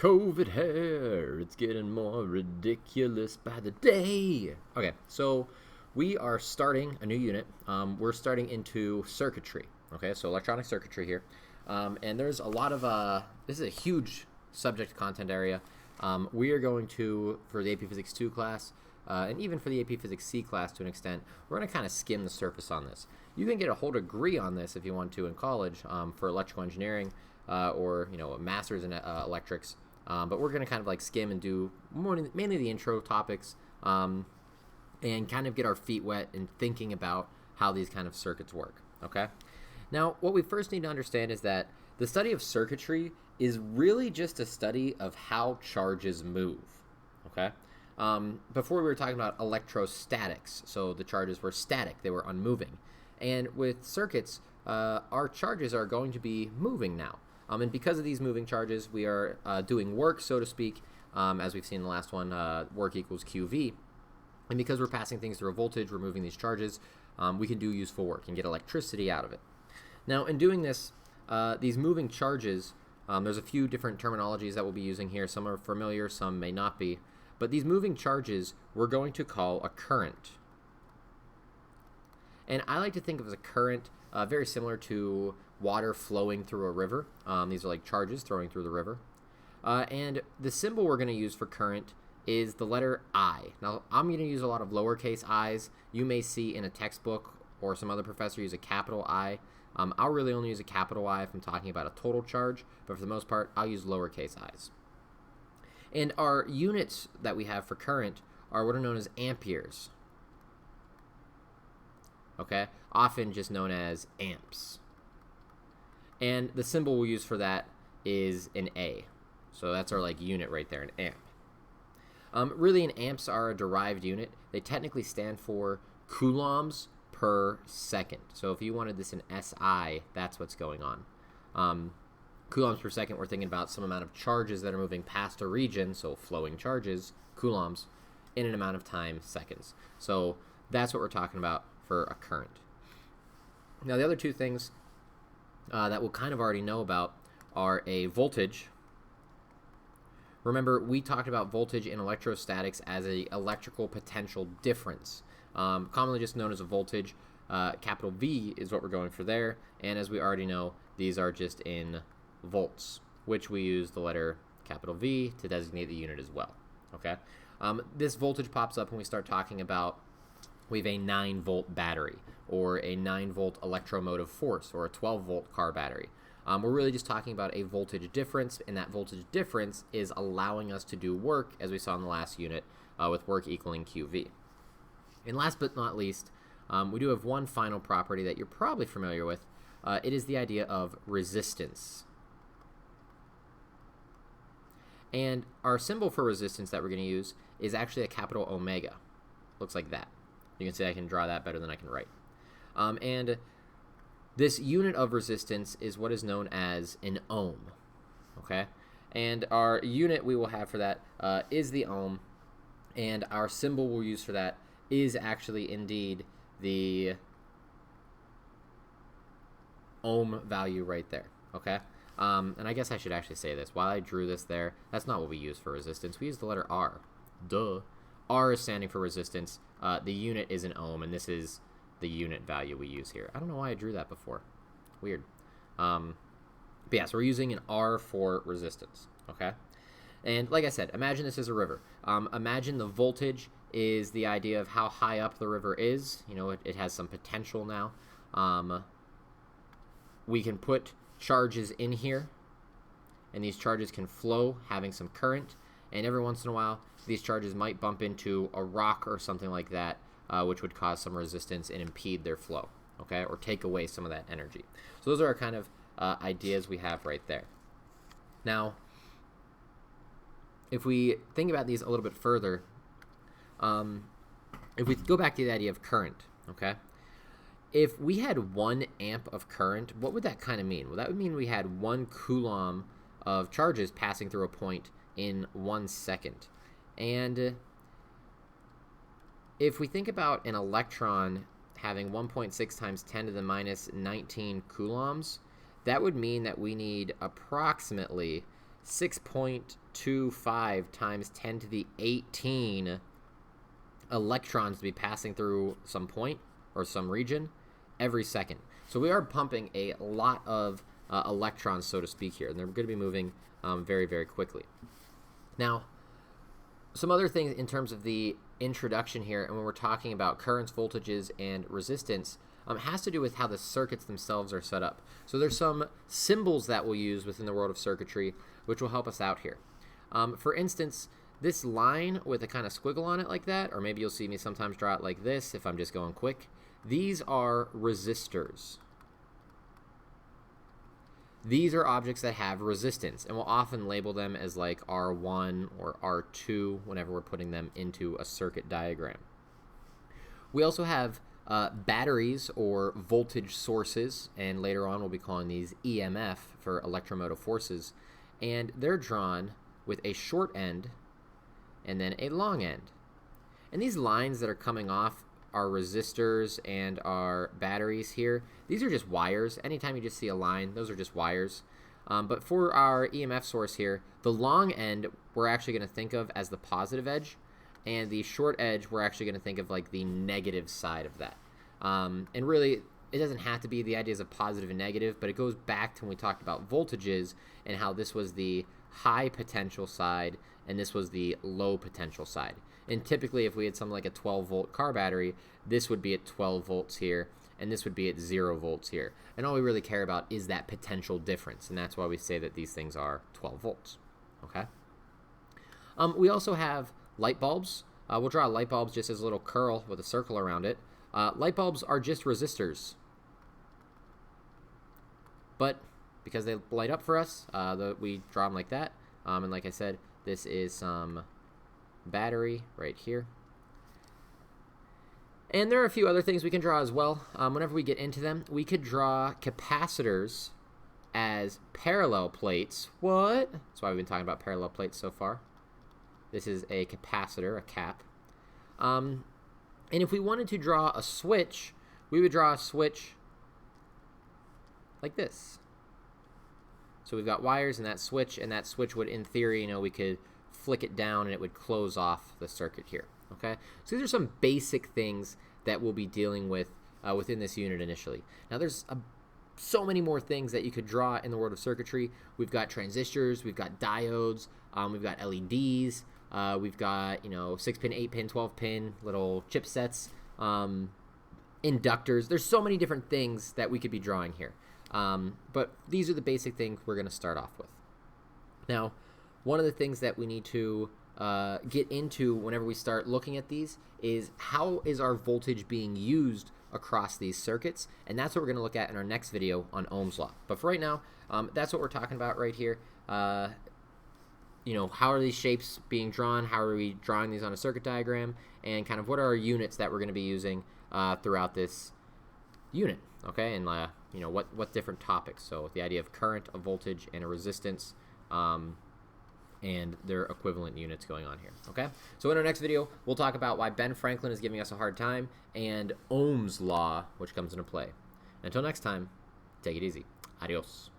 COVID hair, it's getting more ridiculous by the day. Okay, so we are starting a new unit. We're starting into circuitry. Okay, so electronic circuitry here. And there's a lot of, this is a huge subject content area. We are going to, for the AP Physics 2 class, and even for the AP Physics C class to an extent, we're going to kind of skim the surface on this. You can get a whole degree on this if you want to in college for electrical engineering or, a master's in electrics. But we're going to kind of like skim and do mainly the intro topics and kind of get our feet wet in thinking about how these kind of circuits work, okay? Now, what we first need to understand is that the study of circuitry is really just a study of how charges move, okay? Before we were talking about electrostatics, so the charges were static, they were unmoving. And with circuits, our charges are going to be moving now. And because of these moving charges, we are doing work, so to speak, as we've seen in the last one, work equals QV. And because we're passing things through a voltage, we're moving these charges, we can do useful work and get electricity out of it. Now, in doing this, these moving charges, there's a few different terminologies that we'll be using here. Some are familiar, some may not be. But these moving charges, we're going to call a current. And I like to think of as a current very similar to water flowing through a river. These are like charges flowing through the river. And the symbol we're going to use for current is the letter I. Now, I'm going to use a lot of lowercase i's. You may see in a textbook or some other professor use a capital I. I'll really only use a capital I if I'm talking about a total charge, but for the most part, I'll use lowercase i's. And our units that we have for current are what are known as amperes. Okay? Often just known as amps. And the symbol we'll use for that is an A. So that's our unit right there, an amp. Really, an amps are a derived unit. They technically stand for coulombs per second. So if you wanted this in SI, that's what's going on. Coulombs per second, we're thinking about some amount of charges that are moving past a region, so flowing charges, coulombs, in an amount of time, seconds. So that's what we're talking about for a current. Now, the other two things that we'll kind of already know about are a voltage. Remember, we talked about voltage in electrostatics as an electrical potential difference, commonly just known as a voltage. Capital V is what we're going for there, and as we already know, these are just in volts, which we use the letter capital V to designate the unit as well, okay? This voltage pops up when we start talking about we have a 9-volt battery or a 9-volt electromotive force or a 12-volt car battery. We're really just talking about a voltage difference, and that voltage difference is allowing us to do work, as we saw in the last unit, with work equaling QV. And last but not least, we do have one final property that you're probably familiar with. It is the idea of resistance. And our symbol for resistance that we're going to use is actually a capital omega. Looks like that. You can see I can draw that better than I can write. And this unit of resistance is what is known as an ohm, okay? And our unit we will have for that is the ohm, and our symbol we'll use for that is actually indeed the ohm value right there, okay? And I guess I should actually say this. While I drew this there, that's not what we use for resistance. We use the letter R. Duh. R is standing for resistance. The unit is an ohm, and this is the unit value we use here. I don't know why I drew that before. Weird. But yeah, so we're using an R for resistance, okay? And like I said, imagine this is a river. Imagine the voltage is the idea of how high up the river is. It has some potential now. We can put charges in here, and these charges can flow, having some current, and every once in a while, these charges might bump into a rock or something like that, which would cause some resistance and impede their flow, okay, or take away some of that energy. So those are our kind of ideas we have right there. Now, if we think about these a little bit further, if we go back to the idea of current, okay, if we had 1 amp of current, what would that kind of mean? Well, that would mean we had 1 coulomb of charges passing through a point in 1 second. And if we think about an electron having 1.6 times 10 to the minus 19 coulombs, that would mean that we need approximately 6.25 times 10 to the 18 electrons to be passing through some point or some region every second. So we are pumping a lot of electrons, so to speak, here, and they're going to be moving very, very quickly. Now, some other things in terms of the introduction here, and when we're talking about currents, voltages, and resistance, has to do with how the circuits themselves are set up. So there's some symbols that we'll use within the world of circuitry, which will help us out here. For instance, this line with a kind of squiggle on it like that, or maybe you'll see me sometimes draw it like this if I'm just going quick, these are resistors. These are objects that have resistance, and we'll often label them as like R1 or R2 whenever we're putting them into a circuit diagram. We also have batteries or voltage sources, and later on we'll be calling these EMF for electromotive forces, and they're drawn with a short end and then a long end. And these lines that are coming off our resistors and our batteries here, these are just wires. Anytime you just see a line, those are just wires. But for our EMF source here, the long end we're actually going to think of as the positive edge, and the short edge we're actually going to think of like the negative side of that. And really, it doesn't have to be the ideas of positive and negative, but it goes back to when we talked about voltages and how this was the high potential side and this was the low potential side. And typically, if we had something like a 12-volt car battery, this would be at 12 volts here, and this would be at 0 volts here. And all we really care about is that potential difference, and that's why we say that these things are 12 volts. Okay. We also have light bulbs. We'll draw light bulbs just as a little curl with a circle around it. Light bulbs are just resistors, but because they light up for us, we draw them like that. And like I said, this is some battery right here. And there are a few other things we can draw as well. Whenever we get into them, we could draw capacitors as parallel plates. What? That's why we've been talking about parallel plates so far. This is a capacitor, a cap. And if we wanted to draw a switch, we would draw a switch like this. So we've got wires and that switch would, in theory, we could flick it down and it would close off the circuit here. Okay, so these are some basic things that we'll be dealing with within this unit initially. Now there's so many more things that you could draw in the world of circuitry. We've got transistors, we've got diodes, we've got LEDs, we've got 6-pin, 8-pin, 12-pin little chipsets, inductors. There's so many different things that we could be drawing here. But these are the basic things we're going to start off with. Now, one of the things that we need to get into whenever we start looking at these is how is our voltage being used across these circuits, and that's what we're going to look at in our next video on Ohm's law. But for right now, that's what we're talking about right here. How are these shapes being drawn? How are we drawing these on a circuit diagram? And kind of what are our units that we're going to be using throughout this unit, okay? And what different topics. So the idea of current, a voltage, and a resistance, and their equivalent units going on here, okay? So in our next video, we'll talk about why Ben Franklin is giving us a hard time and Ohm's law, which comes into play. Until next time, take it easy. Adios.